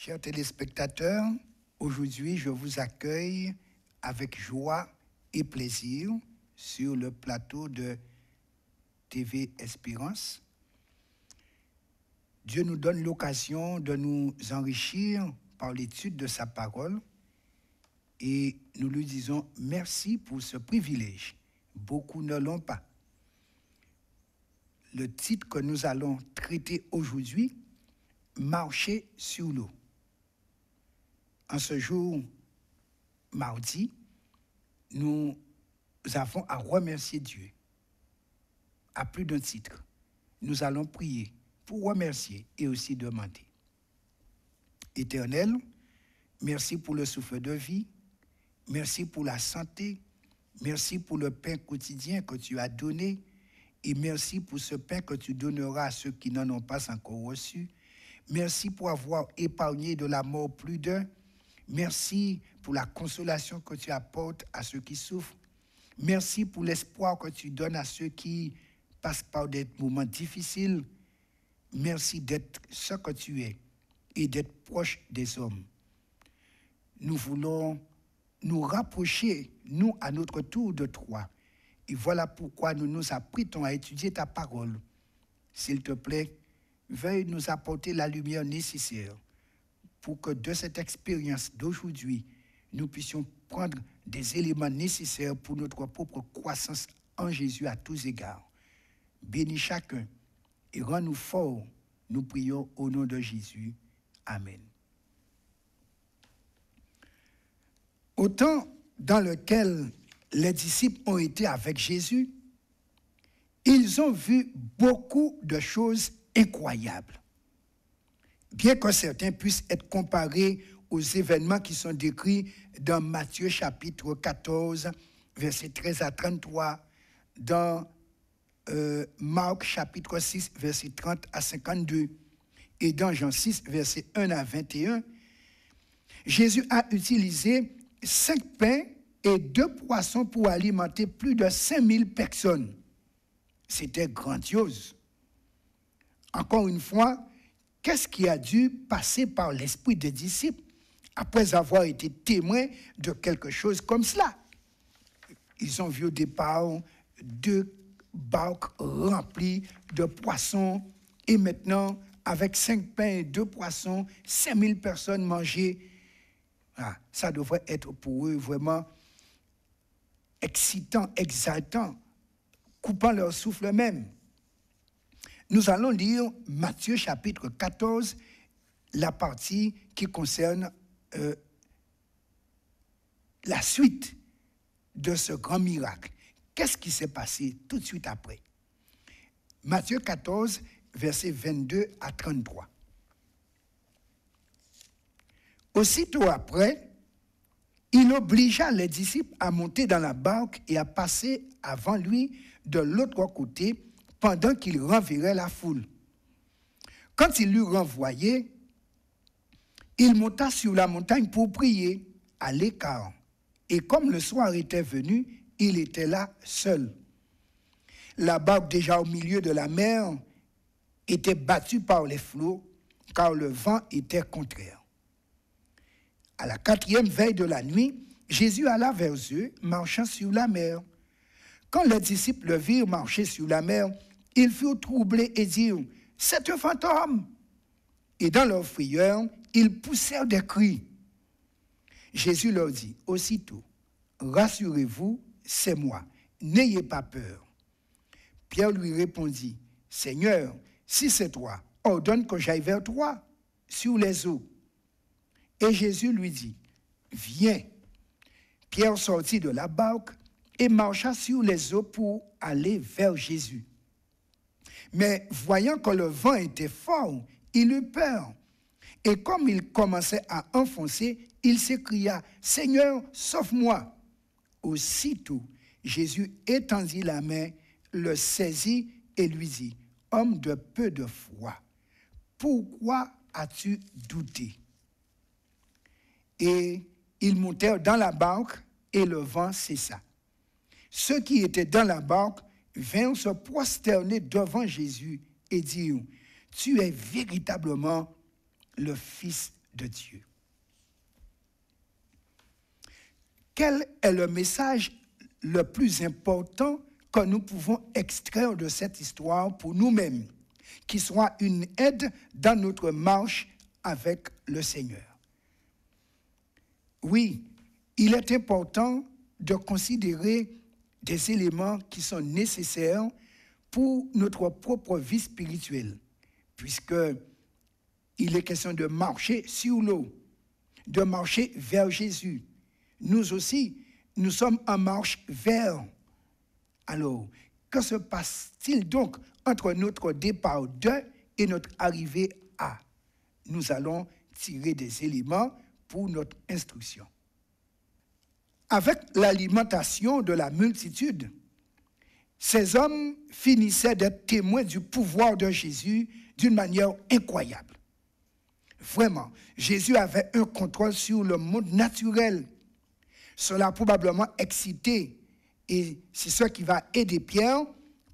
Chers téléspectateurs, aujourd'hui je vous accueille avec joie et plaisir sur le plateau de TV Espérance. Dieu nous donne l'occasion de nous enrichir par l'étude de sa parole et nous lui disons merci pour ce privilège. Beaucoup ne l'ont pas. Le titre que nous allons traiter aujourd'hui, Marcher sur l'eau. En ce jour, mardi, nous avons à remercier Dieu. À plus d'un titre, nous allons prier pour remercier et aussi demander. Éternel, merci pour le souffle de vie, merci pour la santé, merci pour le pain quotidien que tu as donné et merci pour ce pain que tu donneras à ceux qui n'en ont pas encore reçu. Merci pour avoir épargné de la mort plus d'un. Merci pour la consolation que tu apportes à ceux qui souffrent. Merci pour l'espoir que tu donnes à ceux qui passent par des moments difficiles. Merci d'être ce que tu es et d'être proche des hommes. Nous voulons nous rapprocher, nous, à notre tour de toi. Et voilà pourquoi nous nous apprêtons à étudier ta parole. S'il te plaît, veuille nous apporter la lumière nécessaire pour que de cette expérience d'aujourd'hui, nous puissions prendre des éléments nécessaires pour notre propre croissance en Jésus à tous égards. Bénis chacun et rends-nous forts, nous prions au nom de Jésus. Amen. Au temps dans lequel les disciples ont été avec Jésus, ils ont vu beaucoup de choses incroyables. Bien que certains puissent être comparés aux événements qui sont décrits dans Matthieu chapitre 14, versets 13 à 33, dans Marc chapitre 6, versets 30 à 52, et dans Jean 6, versets 1 à 21, Jésus a utilisé 5 pains et 2 poissons pour alimenter plus de 5000 personnes. C'était grandiose. Encore une fois, qu'est-ce qui a dû passer par l'esprit des disciples après avoir été témoins de quelque chose comme cela? Ils ont vu au départ 2 barques remplies de poissons et maintenant, avec 5 pains et 2 poissons, 5000 personnes mangées. Ah, ça devrait être pour eux vraiment excitant, exaltant, coupant leur souffle même. Nous allons lire Matthieu chapitre 14, la partie qui concerne la suite de ce grand miracle. Qu'est-ce qui s'est passé tout de suite après? Matthieu 14, versets 22 à 33. Aussitôt après, il obligea les disciples à monter dans la barque et à passer avant lui de l'autre côté pendant qu'il renverrait la foule. Quand il l'eut renvoyé, il monta sur la montagne pour prier à l'écart. Et comme le soir était venu, il était là seul. La barque déjà au milieu de la mer était battue par les flots, car le vent était contraire. À la 4e veille de la nuit, Jésus alla vers eux, marchant sur la mer. Quand les disciples le virent marcher sur la mer, ils furent troublés et dirent « C'est un fantôme !» Et dans leur frayeur, ils poussèrent des cris. Jésus leur dit aussitôt « Rassurez-vous, c'est moi, n'ayez pas peur. » Pierre lui répondit « Seigneur, si c'est toi, ordonne que j'aille vers toi sur les eaux. » Et Jésus lui dit « Viens. » Pierre sortit de la barque et marcha sur les eaux pour aller vers Jésus. Mais voyant que le vent était fort, il eut peur. Et comme il commençait à enfoncer, il s'écria « Seigneur, sauve-moi !» Aussitôt, Jésus étendit la main, le saisit et lui dit « Homme de peu de foi, pourquoi as-tu douté ?» Et ils montèrent dans la barque et le vent cessa. Ceux qui étaient dans la barque vinrent se prosterner devant Jésus et dirent « Tu es véritablement le Fils de Dieu. Quel est le message le plus important que nous pouvons extraire de cette histoire pour nous-mêmes, qui soit une aide dans notre marche avec le Seigneur? Oui, il est important de considérer des éléments qui sont nécessaires pour notre propre vie spirituelle, puisque il est question de marcher sur l'eau, de marcher vers Jésus. Nous aussi, nous sommes en marche vers. Alors, que se passe-t-il donc entre notre départ de et notre arrivée à? Nous allons tirer des éléments pour notre instruction. Avec l'alimentation de la multitude, ces hommes finissaient d'être témoins du pouvoir de Jésus d'une manière incroyable. Vraiment, Jésus avait un contrôle sur le monde naturel. Cela a probablement excité, et c'est ce qui va aider Pierre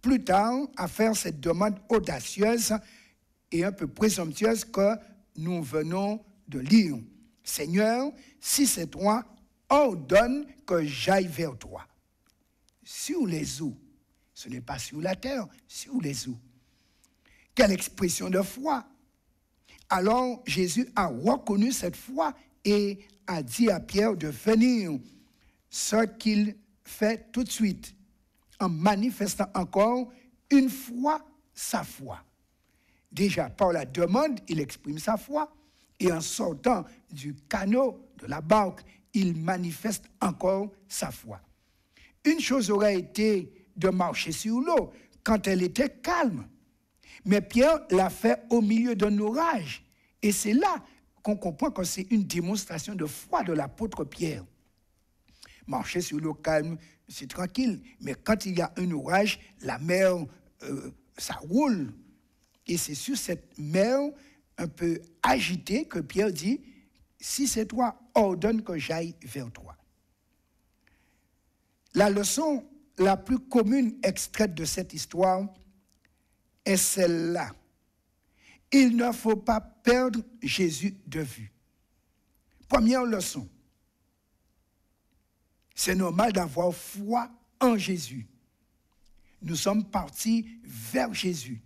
plus tard à faire cette demande audacieuse et un peu présomptueuse que nous venons de lire. Seigneur, si c'est toi, ordonne que j'aille vers toi. Sur les eaux. Ce n'est pas sur la terre, sur les eaux. Quelle expression de foi! Alors Jésus a reconnu cette foi et a dit à Pierre de venir, ce qu'il fait tout de suite, en manifestant encore une fois sa foi. Déjà, par la demande, il exprime sa foi, et en sortant du canot de la barque, il manifeste encore sa foi. Une chose aurait été de marcher sur l'eau quand elle était calme. Mais Pierre l'a fait au milieu d'un orage. Et c'est là qu'on comprend que c'est une démonstration de foi de l'apôtre Pierre. Marcher sur l'eau calme, c'est tranquille. Mais quand il y a un orage, la mer, ça roule. Et c'est sur cette mer un peu agitée que Pierre dit, si c'est toi, ordonne que j'aille vers toi. La leçon la plus commune extraite de cette histoire est celle-là. Il ne faut pas perdre Jésus de vue. Première leçon. C'est normal d'avoir foi en Jésus. Nous sommes partis vers Jésus.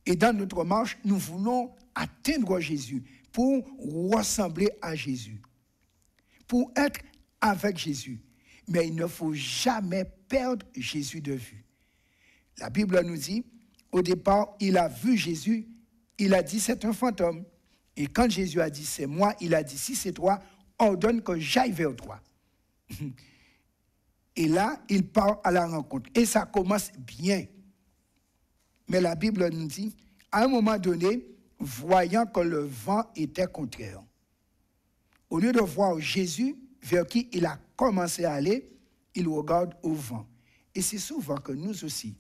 Et dans notre marche, nous voulons atteindre Jésus pour ressembler à Jésus, pour être avec Jésus. Mais il ne faut jamais perdre Jésus de vue. La Bible nous dit, au départ, il a vu Jésus, il a dit c'est un fantôme. Et quand Jésus a dit c'est moi, il a dit si c'est toi, ordonne que j'aille vers toi. Et là, il part à la rencontre. Et ça commence bien. Mais la Bible nous dit, à un moment donné, voyant que le vent était contraire, au lieu de voir Jésus, vers qui il a commencé à aller, il regarde au vent. Et c'est souvent que nous aussi,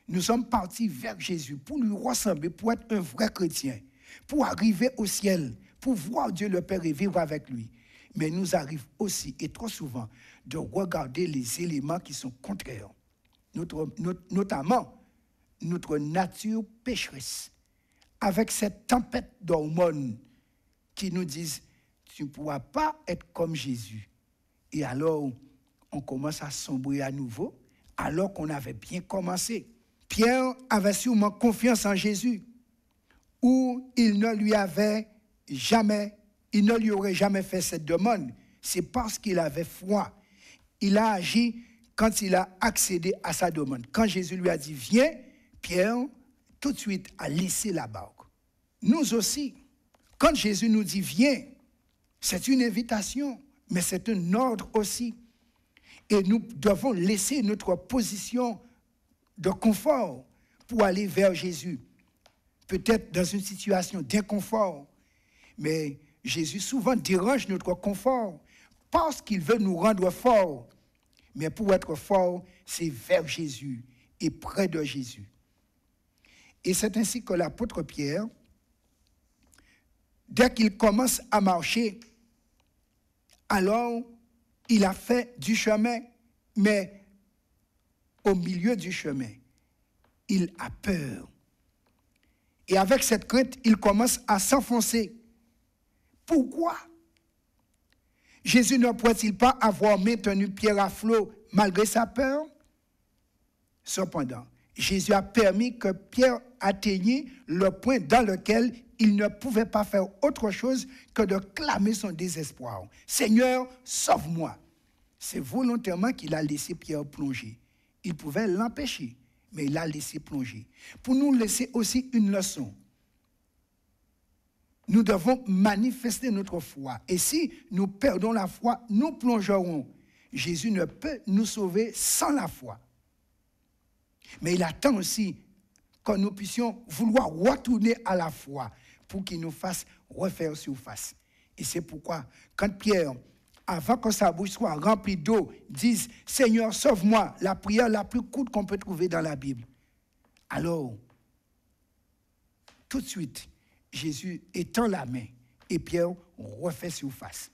nous sommes partis vers Jésus pour lui ressembler, pour être un vrai chrétien, pour arriver au ciel, pour voir Dieu le Père et vivre avec lui. Mais il nous arrive aussi, et trop souvent, de regarder les éléments qui sont contraires, notamment notre nature pécheresse, avec cette tempête d'hormones qui nous disent « tu ne pourras pas être comme Jésus ». Et alors, on commence à sombrer à nouveau, alors qu'on avait bien commencé. Pierre avait sûrement confiance en Jésus, ou il ne lui aurait jamais fait cette demande. C'est parce qu'il avait foi. Il a agi quand il a accédé à sa demande. Quand Jésus lui a dit « viens », Pierre, tout de suite, a laissé la barque. Nous aussi, quand Jésus nous dit « viens », c'est une invitation, mais c'est un ordre aussi. Et nous devons laisser notre position de confort pour aller vers Jésus. Peut-être dans une situation d'inconfort, mais Jésus souvent dérange notre confort parce qu'il veut nous rendre forts. Mais pour être fort, c'est vers Jésus et près de Jésus. Et c'est ainsi que l'apôtre Pierre, dès qu'il commence à marcher, alors il a fait du chemin, mais au milieu du chemin, il a peur. Et avec cette crainte, il commence à s'enfoncer Pourquoi? Jésus ne pourrait-il pas avoir maintenu Pierre à flot malgré sa peur? Cependant, Jésus a permis que Pierre atteignît le point dans lequel il ne pouvait pas faire autre chose que de clamer son désespoir. « Seigneur, sauve-moi !» C'est volontairement qu'il a laissé Pierre plonger. Il pouvait l'empêcher, mais il l'a laissé plonger. Pour nous laisser aussi une leçon. Nous devons manifester notre foi. Et si nous perdons la foi, nous plongerons. Jésus ne peut nous sauver sans la foi. Mais il attend aussi que nous puissions vouloir retourner à la foi pour qu'il nous fasse refaire surface. Et c'est pourquoi, quand Pierre, avant que sa bouche soit remplie d'eau, dise « Seigneur, sauve-moi », la prière la plus courte qu'on peut trouver dans la Bible. Alors, tout de suite, Jésus étend la main et Pierre refait surface.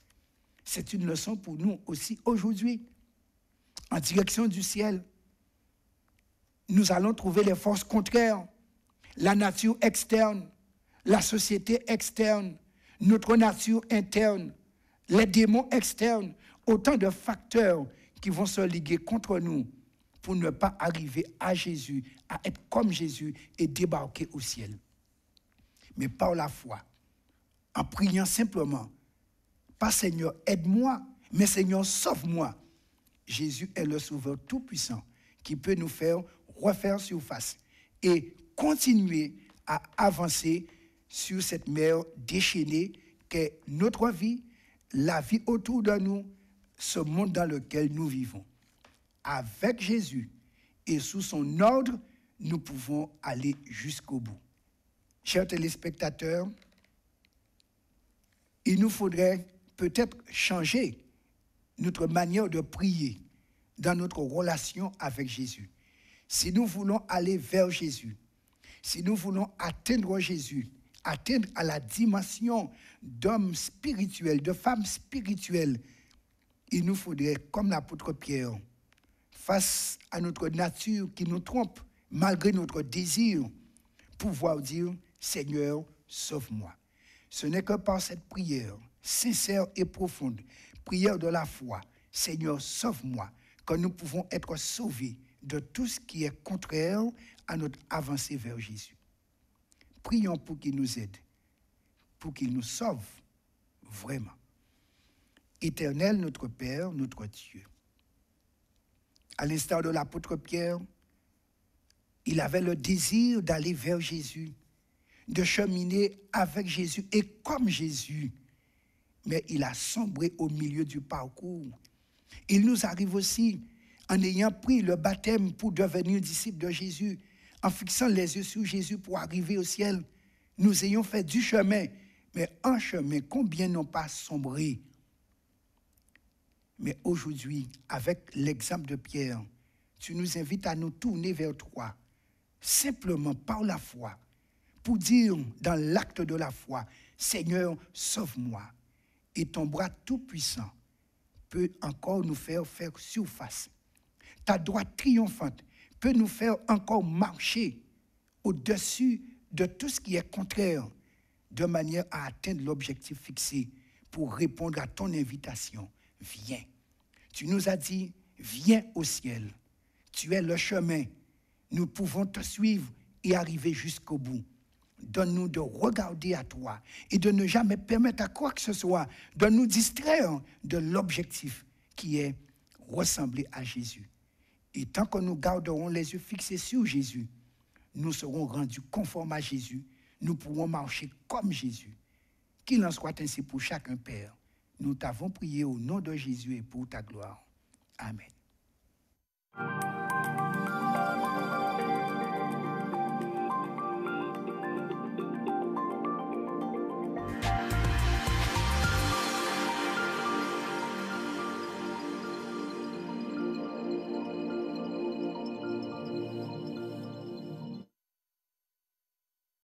C'est une leçon pour nous aussi aujourd'hui. En direction du ciel, nous allons trouver les forces contraires, la nature externe, la société externe, notre nature interne, les démons externes, autant de facteurs qui vont se liguer contre nous pour ne pas arriver à Jésus, à être comme Jésus et débarquer au ciel. Mais par la foi, en priant simplement, pas Seigneur, aide-moi, mais Seigneur, sauve-moi. Jésus est le Sauveur tout-puissant qui peut nous faire refaire surface et continuer à avancer sur cette mer déchaînée qu'est notre vie, la vie autour de nous, ce monde dans lequel nous vivons. Avec Jésus et sous son ordre, nous pouvons aller jusqu'au bout. Chers téléspectateurs, il nous faudrait peut-être changer notre manière de prier dans notre relation avec Jésus. Si nous voulons aller vers Jésus, si nous voulons atteindre Jésus, atteindre à la dimension d'homme spirituel, de femme spirituelle, il nous faudrait, comme l'apôtre Pierre, face à notre nature qui nous trompe, malgré notre désir, pouvoir dire « Seigneur, sauve-moi ». Ce n'est que par cette prière sincère et profonde, prière de la foi, « Seigneur, sauve-moi », que nous pouvons être sauvés de tout ce qui est contraire à notre avancée vers Jésus. Prions pour qu'il nous aide, pour qu'il nous sauve vraiment. Éternel, notre Père, notre Dieu. À l'instar de l'apôtre Pierre, il avait le désir d'aller vers Jésus, de cheminer avec Jésus et comme Jésus. Mais il a sombré au milieu du parcours. Il nous arrive aussi, en ayant pris le baptême pour devenir disciples de Jésus, en fixant les yeux sur Jésus pour arriver au ciel, nous ayons fait du chemin, mais un chemin, combien n'ont pas sombré? Mais aujourd'hui, avec l'exemple de Pierre, tu nous invites à nous tourner vers toi, simplement par la foi, pour dire dans l'acte de la foi, Seigneur, sauve-moi. Et ton bras tout-puissant peut encore nous faire surface. Ta droite triomphante peut nous faire encore marcher au-dessus de tout ce qui est contraire, de manière à atteindre l'objectif fixé pour répondre à ton invitation. Viens. Tu nous as dit, viens au ciel. Tu es le chemin. Nous pouvons te suivre et arriver jusqu'au bout. Donne-nous de regarder à toi et de ne jamais permettre à quoi que ce soit de nous distraire de l'objectif qui est ressembler à Jésus. Et tant que nous garderons les yeux fixés sur Jésus, nous serons rendus conformes à Jésus. Nous pourrons marcher comme Jésus. Qu'il en soit ainsi pour chacun, Père. Nous t'avons prié au nom de Jésus et pour ta gloire. Amen.